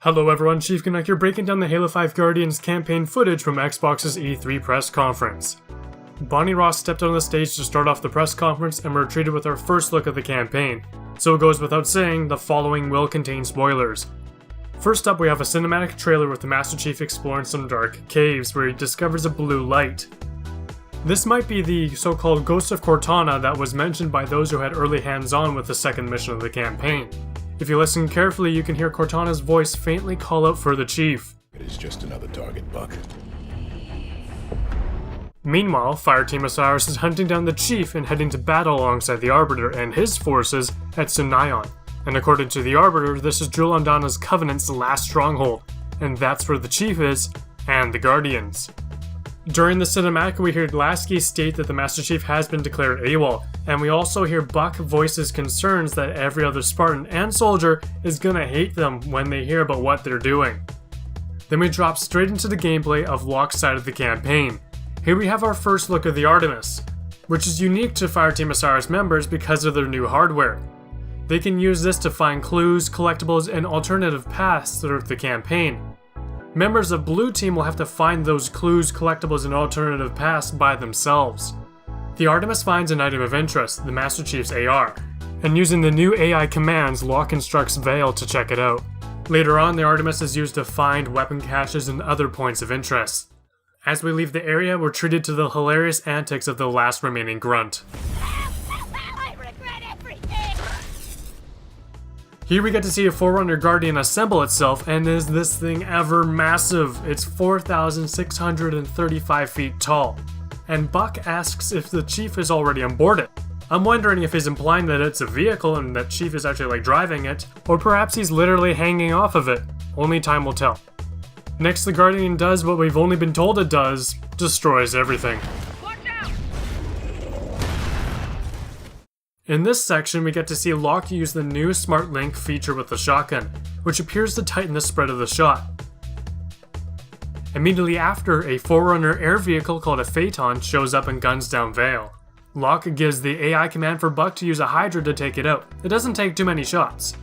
Hello everyone, Chief Canuck here, breaking down the Halo 5 Guardians campaign footage from Xbox's E3 press conference. Bonnie Ross stepped on the stage to start off the press conference, and we're treated with our first look at the campaign, so it goes without saying the following will contain spoilers. First up, we have a cinematic trailer with the Master Chief exploring some dark caves where he discovers a blue light. This might be the so-called Ghost of Cortana that was mentioned by those who had early hands-on with the second mission of the campaign. If you listen carefully, you can hear Cortana's voice faintly call out for the Chief. It is just another target, Buck. Meanwhile, Fireteam Osiris is hunting down the Chief and heading to battle alongside the Arbiter and his forces at Sunayon. And according to the Arbiter, this is Jul 'Ondana's Covenant's last stronghold, and that's where the Chief is, and the Guardians. During the cinematic, we hear Lasky state that the Master Chief has been declared AWOL, and we also hear Buck voices concerns that every other Spartan and soldier is gonna hate them when they hear about what they're doing. Then we drop straight into the gameplay of Locke's side of the campaign. Here we have our first look at the Artemis, which is unique to Fireteam Osiris members because of their new hardware. They can use this to find clues, collectibles, and alternative paths throughout the campaign. Members of Blue Team will have to find those clues, collectibles, and alternative paths by themselves. The Artemis finds an item of interest, the Master Chief's AR, and using the new AI commands, Locke instructs Vale to check it out. Later on, the Artemis is used to find weapon caches and other points of interest. As we leave the area, we're treated to the hilarious antics of the last remaining grunt. I regret everything! Here we get to see a Forerunner Guardian assemble itself, and is this thing ever massive? It's 4,635 feet tall. And Buck asks if the Chief is already on board it. I'm wondering if he's implying that it's a vehicle and that Chief is actually driving it, or perhaps he's literally hanging off of it. Only time will tell. Next, the Guardian does what we've only been told it does, destroys everything. In this section, we get to see Locke use the new Smart Link feature with the shotgun, which appears to tighten the spread of the shot. Immediately after, a Forerunner air vehicle called a Phaeton shows up and guns down Vale. Locke gives the AI command for Buck to use a Hydra to take it out. It doesn't take too many shots.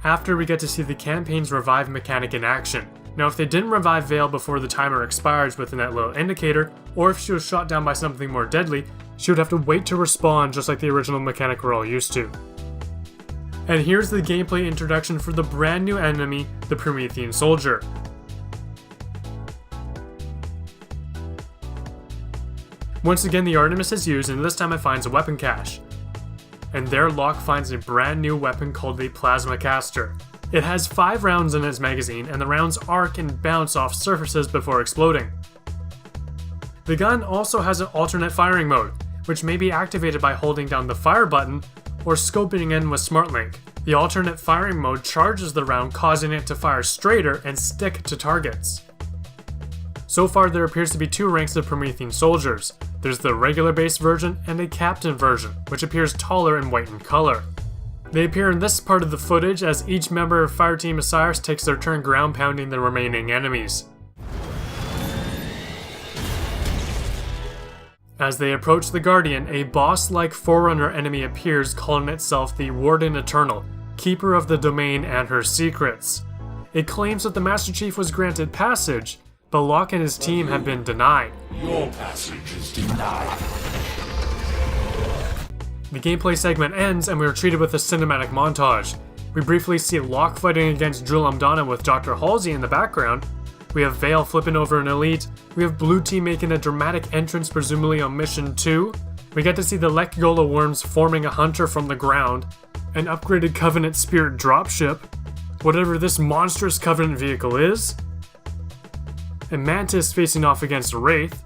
After, we get to see the campaign's revive mechanic in action. Now, if they didn't revive Vale before the timer expires within that little indicator, or if she was shot down by something more deadly, she would have to wait to respawn just like the original mechanic we're all used to. And here's the gameplay introduction for the brand new enemy, the Promethean Soldier. Once again, the Artemis is used, and this time it finds a weapon cache. And there Locke finds a brand new weapon called the Plasma Caster. It has 5 rounds in its magazine, and the rounds arc and bounce off surfaces before exploding. The gun also has an alternate firing mode, which may be activated by holding down the fire button or scoping in with SmartLink. The alternate firing mode charges the round, causing it to fire straighter and stick to targets. So far, there appears to be 2 ranks of Promethean soldiers. There's the regular base version and a captain version, which appears taller and white in color. They appear in this part of the footage as each member of Fireteam Osiris takes their turn ground pounding the remaining enemies. As they approach the Guardian, a boss-like Forerunner enemy appears, calling itself the Warden Eternal, keeper of the domain and her secrets. It claims that the Master Chief was granted passage, but Locke and his team have been denied. Your passage is denied. The gameplay segment ends, and we are treated with a cinematic montage. We briefly see Locke fighting against Jul 'Ondana with Dr. Halsey in the background. We have Vale flipping over an elite. We have Blue Team making a dramatic entrance, presumably on Mission 2. We get to see the Lekgola worms forming a hunter from the ground. An upgraded Covenant Spirit dropship. Whatever this monstrous Covenant vehicle is. A Mantis facing off against a Wraith.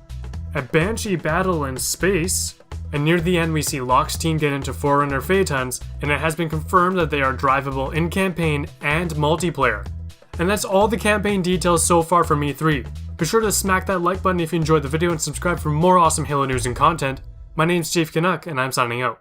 A Banshee battle in space. And near the end, we see Locke's team get into Forerunner Phaetons, and it has been confirmed that they are drivable in campaign and multiplayer. And that's all the campaign details so far from E3. Be sure to smack that like button if you enjoyed the video and subscribe for more awesome Halo news and content. My name's Chief Canuck, and I'm signing out.